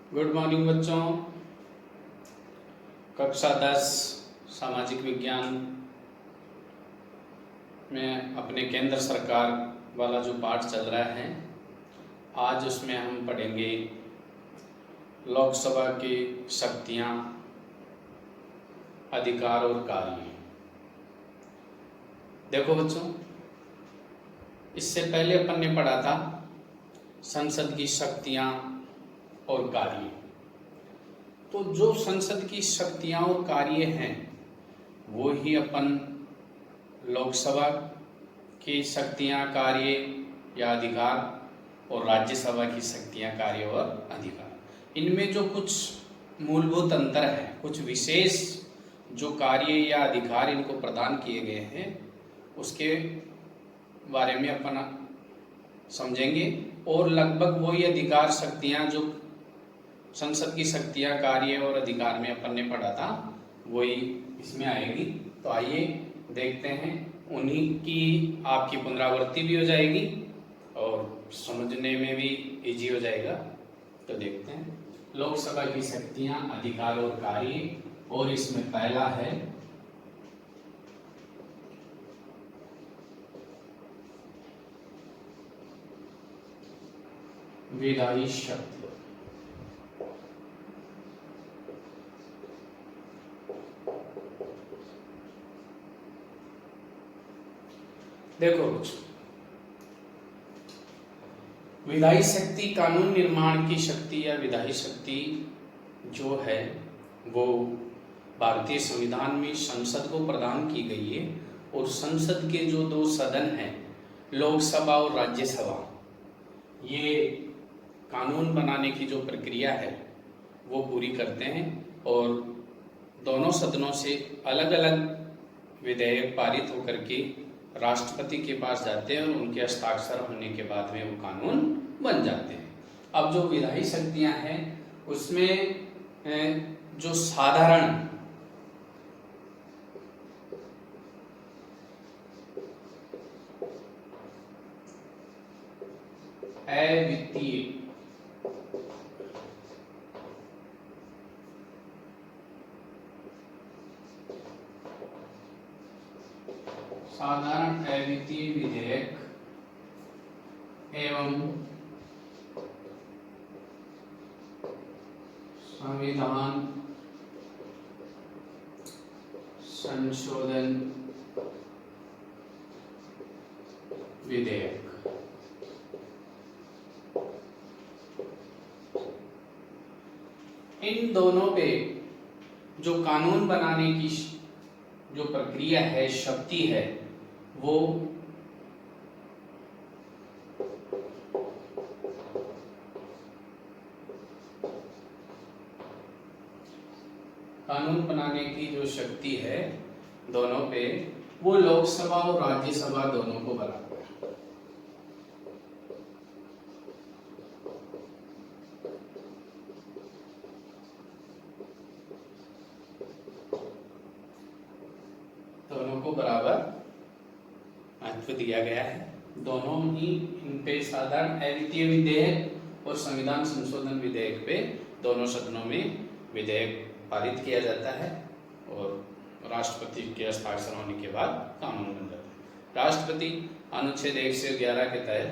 Good morning बच्चों। कक्षा 10 सामाजिक विज्ञान में अपने केंद्र सरकार वाला जो पाठ चल रहा है, आज उसमें हम पढ़ेंगे लोकसभा की शक्तियाँ, अधिकार और कार्य। देखो बच्चों, इससे पहले अपन ने पढ़ा था संसद की शक्तियाँ और कार्य। तो जो संसद की शक्तियाँ और कार्य हैं वो ही अपन लोकसभा की शक्तियाँ, कार्य या अधिकार और राज्यसभा की शक्तियाँ, कार्य और अधिकार। इनमें जो कुछ मूलभूत अंतर है, कुछ विशेष जो कार्य या अधिकार इनको प्रदान किए गए हैं, उसके बारे में अपन समझेंगे। और लगभग वही अधिकार, शक्तियाँ जो संसद की शक्तियाँ, कार्य और अधिकार में अपन ने पढ़ा था, वही इसमें आएगी। तो आइए देखते हैं, उन्हीं की आपकी पुनरावृत्ति भी हो जाएगी और समझने में भी इजी हो जाएगा। तो देखते हैं लोकसभा की शक्तियाँ, अधिकार और कार्य। और इसमें पहला है विधायी शक्ति। देखो, विधायी शक्ति कानून निर्माण की शक्ति या विधायी शक्ति जो है वो भारतीय संविधान में संसद को प्रदान की गई है। और संसद के जो दो सदन हैं, लोकसभा और राज्यसभा, ये कानून बनाने की जो प्रक्रिया है वो पूरी करते हैं। और दोनों सदनों से अलग अलग विधेयक पारित होकर के राष्ट्रपति के पास जाते हैं और उनके हस्ताक्षर होने के बाद में वो कानून बन जाते हैं। अब जो विधायी शक्तियां हैं उसमें जो साधारण अवित्तीय अवित्तीय विधेयक एवं संविधान संशोधन विधेयक, इन दोनों पे जो कानून बनाने की जो प्रक्रिया है, शक्ति है, वो कानून बनाने की जो शक्ति है दोनों पे, वो लोकसभा और राज्यसभा दोनों को बराबर है। दोनों को बराबर महत्व दिया गया है। दोनों ही इन पे साधारण अवित्तीय विधेयक और संविधान संशोधन विधेयक पे दोनों सदनों में विधेयक पारित किया जाता है और राष्ट्रपति के हस्ताक्षर होने के बाद कानून बन जाता है। राष्ट्रपति अनुच्छेद 1 से 11 के तहत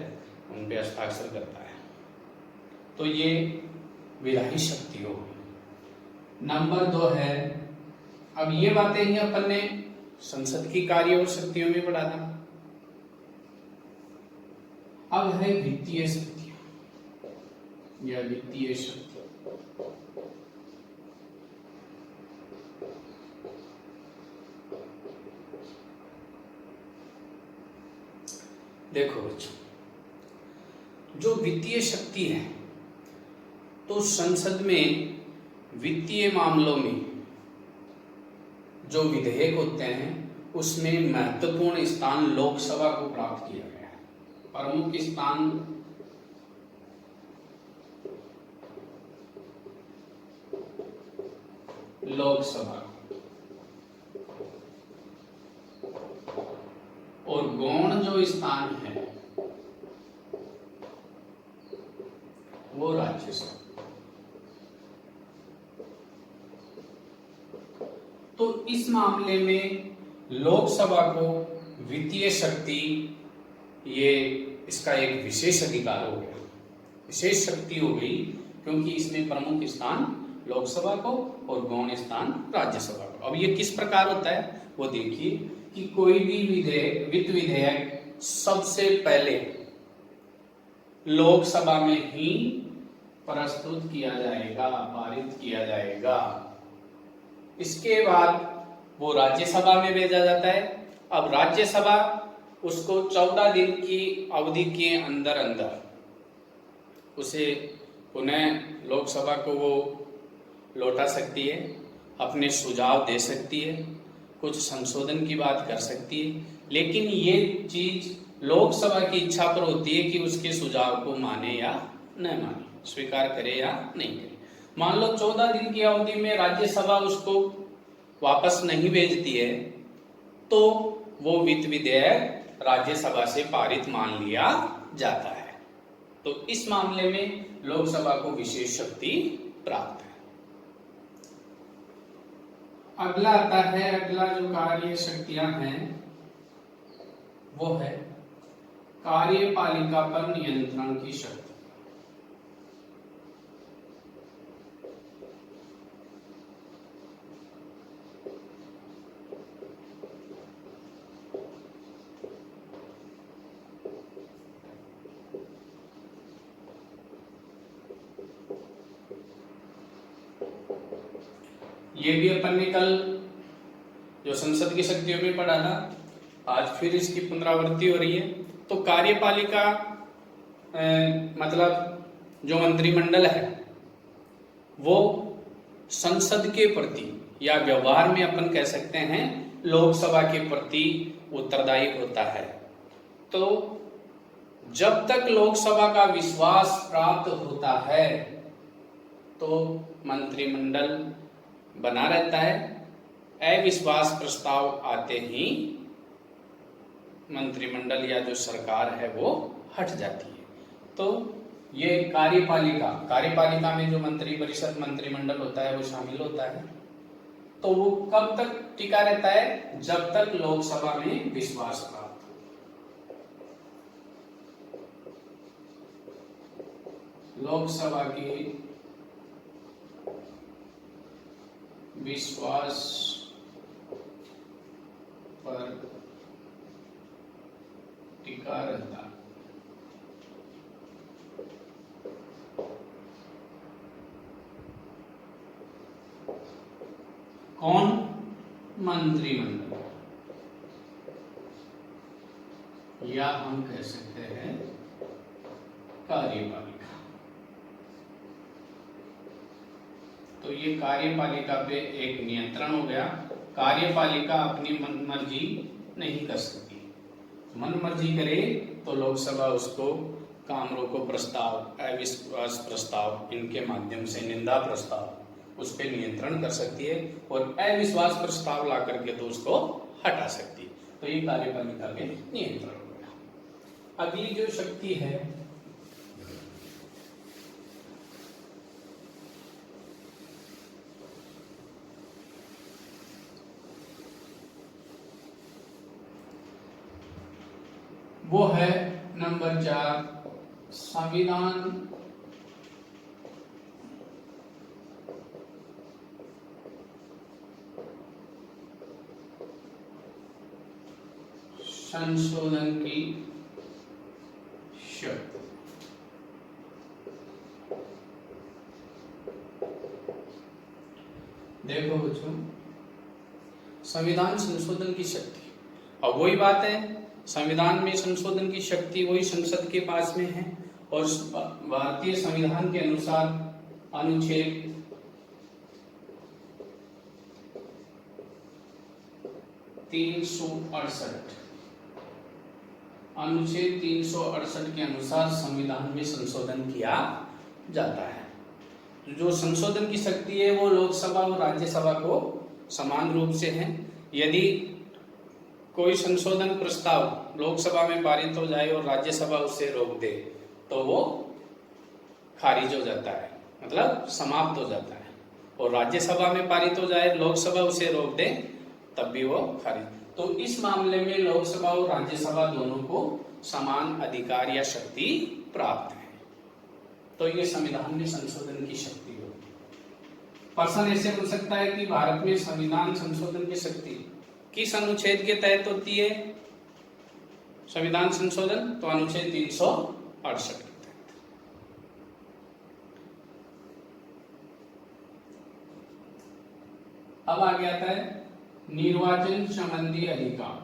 उन पे हस्ताक्षर करता है। तो ये विधायी शक्ति होगी। नंबर 2 है, अब ये बातें ही अपन ने संसद की कार्य और शक्तियों में पढ़ा था। अब है वित्तीय शक्तियां या वित्तीय शक्ति। देखो बच्चों, जो वित्तीय शक्ति है, तो संसद में वित्तीय मामलों में जो विधेयक होते हैं उसमें महत्वपूर्ण स्थान लोकसभा को प्राप्त किया गया है। प्रमुख स्थान लोकसभा और गौण जो स्थान है वो राज्यसभा। इस मामले में लोकसभा को वित्तीय शक्ति, ये इसका एक विशेष अधिकार हो गया, विशेष शक्ति हो गई, क्योंकि इसमें प्रमुख स्थान लोकसभा को और गौण स्थान राज्यसभा को। अब ये किस प्रकार होता है वो देखिए कि कोई भी विधेयक, वित्त विधेयक सबसे पहले लोकसभा में ही प्रस्तुत किया जाएगा, पारित किया जाएगा। इसके बाद वो राज्यसभा में भेजा जाता है। अब राज्यसभा उसको 14 दिन की अवधि के अंदर अंदर उसे पुनः लोकसभा को वो लौटा सकती है, अपने सुझाव दे सकती है, कुछ संशोधन की बात कर सकती है, लेकिन ये चीज लोकसभा की इच्छा पर होती है कि उसके सुझाव को माने या न माने, स्वीकार करे या नहीं करे। मान लो 14 दिन की अवधि में राज्यसभा उसको वापस नहीं भेजती है, तो वो वित्त विधेयक राज्यसभा से पारित मान लिया जाता है। तो इस मामले में लोकसभा को विशेष शक्ति प्राप्त है। अगला आता है, अगला जो कार्य शक्तियां हैं वो है कार्यपालिका पर नियंत्रण की शक्ति। ये भी अपन ने कल जो संसद की शक्तियों में पढ़ा था, आज फिर इसकी पुनरावृत्ति हो रही है। तो कार्यपालिका मतलब जो मंत्रिमंडल है वो संसद के प्रति, या व्यवहार में अपन कह सकते हैं लोकसभा के प्रति उत्तरदायी होता है। तो जब तक लोकसभा का विश्वास प्राप्त होता है तो मंत्रिमंडल बना रहता है। अविश्वास प्रस्ताव आते ही मंत्रिमंडल या जो सरकार है वो हट जाती है। तो ये कार्यपालिका में जो मंत्री परिषद, मंत्रिमंडल होता है वो शामिल होता है। तो वो कब तक टिका रहता है? जब तक लोकसभा में विश्वास प्राप्त हो। लोकसभा की विश्वास पर टिका रहता। कौन? मंत्रिमंडल, या हम कह सकते हैं कार्यपालिका। तो ये कार्यपालिका पे एक नियंत्रण हो गया। कार्यपालिका अपनी मनमर्जी नहीं कर सकती, मनमर्जी करे तो लोकसभा उसको काम रोको प्रस्ताव, अविश्वास प्रस्ताव, इनके माध्यम से निंदा प्रस्ताव उस पर नियंत्रण कर सकती है और अविश्वास प्रस्ताव ला करके तो उसको हटा सकती है। तो ये कार्यपालिका पे नियंत्रण हो गया। अगली जो शक्ति है वो है नंबर 4, संविधान संशोधन की शक्ति। देखो बच्चों, संविधान संशोधन की शक्ति, अब वही बात है, संविधान में संशोधन की शक्ति वही संसद के पास में है। और भारतीय संविधान के अनुसार अनुच्छेद 368, अनुच्छेद 368 के अनुसार संविधान में संशोधन किया जाता है। जो संशोधन की शक्ति है वो लोकसभा और राज्यसभा को समान रूप से है। यदि कोई संशोधन प्रस्ताव लोकसभा में पारित हो जाए और राज्यसभा उसे रोक दे तो वो खारिज हो जाता है, मतलब समाप्त हो जाता है। और राज्यसभा में पारित हो जाए, लोकसभा उसे रोक दे तब भी वो खारिज। तो इस मामले में लोकसभा और राज्यसभा दोनों को समान अधिकार या शक्ति प्राप्त है। तो ये संविधान में संशोधन की शक्ति होगी। प्रश्न ऐसे बन सकता है कि भारत में संविधान संशोधन की शक्ति किस अनुच्छेद के तहत होती है? संविधान संशोधन तो अनुच्छेद 368 के तहत। अब आगे आता है निर्वाचन संबंधी अधिकार।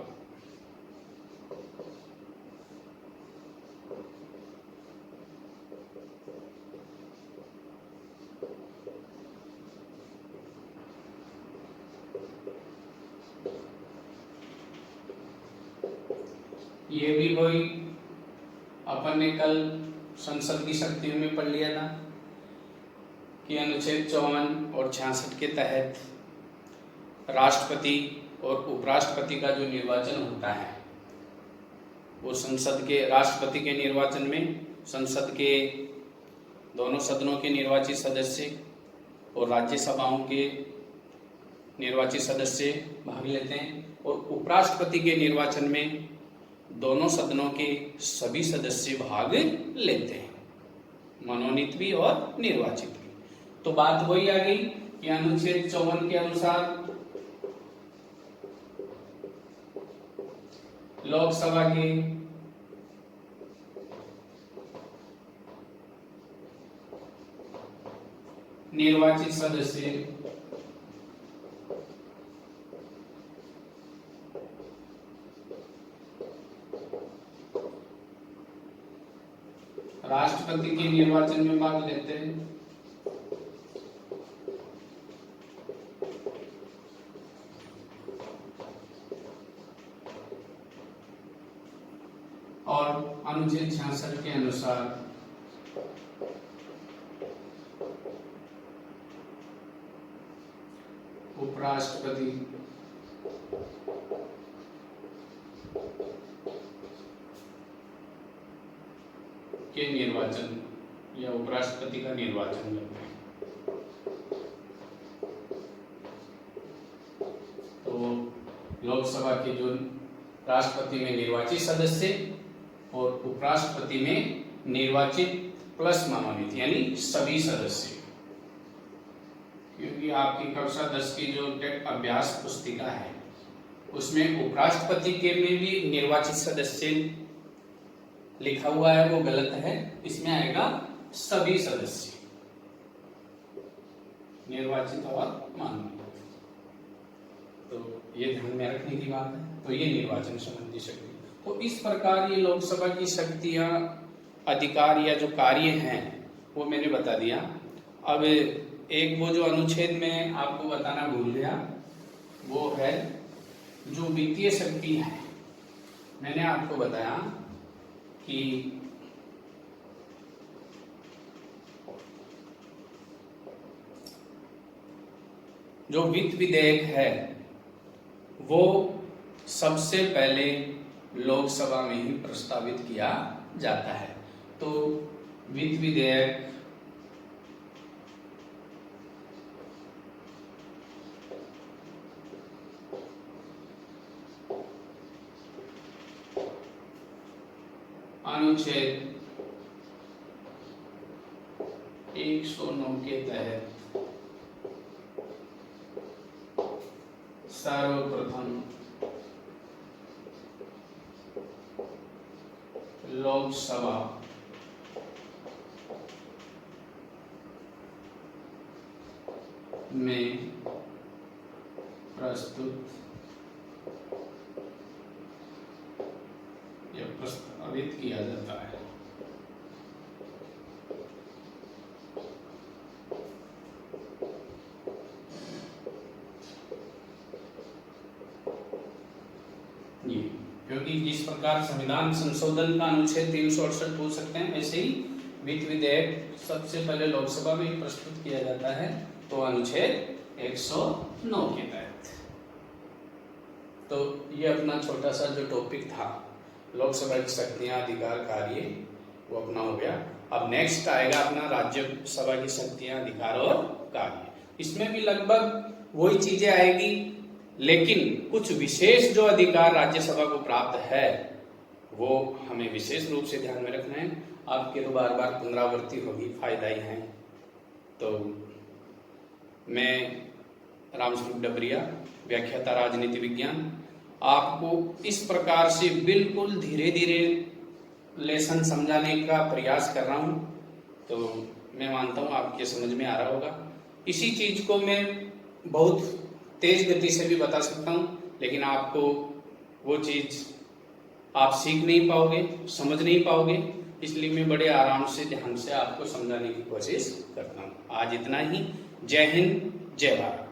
ये भी वही अपन ने कल संसद की शक्तियों में पढ़ लिया था कि अनुच्छेद 54 और 66 के तहत राष्ट्रपति और उपराष्ट्रपति का जो निर्वाचन होता है वो संसद के, राष्ट्रपति के निर्वाचन में संसद के दोनों सदनों के निर्वाचित सदस्य और राज्यसभाओं के निर्वाचित सदस्य भाग लेते हैं, और उपराष्ट्रपति के निर्वाचन में दोनों सदनों के सभी सदस्य भाग लेते हैं, मनोनीत भी और निर्वाचित भी। तो बात वही आ गई कि अनुच्छेद 54 के अनुसार लोकसभा के निर्वाचित सदस्य राष्ट्रपति के निर्वाचन में भाग लेते हैं, और अनुच्छेद 66 के अनुसार उपराष्ट्रपति के निर्वाचन या उपराष्ट्रपति का निर्वाचन करते हैं। तो लोकसभा के जो राष्ट्रपति में निर्वाचित सदस्य और उपराष्ट्रपति में निर्वाचित प्लस मनोनीत यानी सभी सदस्य, क्योंकि आपकी कक्षा 10 की जो अभ्यास पुस्तिका है उसमें उपराष्ट्रपति के में भी निर्वाचित सदस्य लिखा हुआ है, वो गलत है। इसमें आएगा सभी सदस्य निर्वाचित और मनोनीत। तो ये ध्यान में रखने की बात है। तो ये निर्वाचन संबंधी शक्ति। तो इस प्रकार ये लोकसभा की शक्तियां, अधिकार या जो कार्य हैं वो मैंने बता दिया। अब एक वो जो अनुच्छेद में आपको बताना भूल गया वो है जो वित्तीय शक्ति है। मैंने आपको बताया कि जो वित्त विधेयक है वो सबसे पहले लोकसभा में ही प्रस्तावित किया जाता है। तो वित्त विधेयक अनुच्छेद 109 के तहत सर्वप्रथम लोकसभा में प्रस्तुत या प्रस्तावित किया जाता है। ये क्योंकि जिस प्रकार संविधान संशोधन का अनुच्छेद 368 पूछ सकते हैं, ऐसे ही वित्त विधेयक सबसे पहले लोकसभा में ही प्रस्तुत किया जाता है, तो अनुच्छेद 109 के तहत। तो ये अपना छोटा सा जो टॉपिक था लोकसभा की शक्तियां, अधिकार, कार्य, वो अपना हो गया। अब नेक्स्ट आएगा अपना राज्यसभा की शक्तियां, अधिकार और कार्य। इसमें भी लगभग वही चीजें आएगी, लेकिन कुछ विशेष जो अधिकार राज्यसभा को प्राप्त है वो हमें विशेष रूप से ध्यान में रखना है। आपके तो बार बार पुनरावृत्ति होगी, फायदा ही है। तो मैं रामस्वरूप डबरिया, व्याख्याता राजनीति विज्ञान, आपको इस प्रकार से बिल्कुल धीरे धीरे लेसन समझाने का प्रयास कर रहा हूँ। तो मैं मानता हूँ आपके समझ में आ रहा होगा। इसी चीज को मैं बहुत तेज गति से भी बता सकता हूँ, लेकिन आपको वो चीज आप सीख नहीं पाओगे, समझ नहीं पाओगे, इसलिए मैं बड़े आराम से ध्यान से आपको समझाने की कोशिश करता हूँ। आज इतना ही। जय हिंद, जय भारत।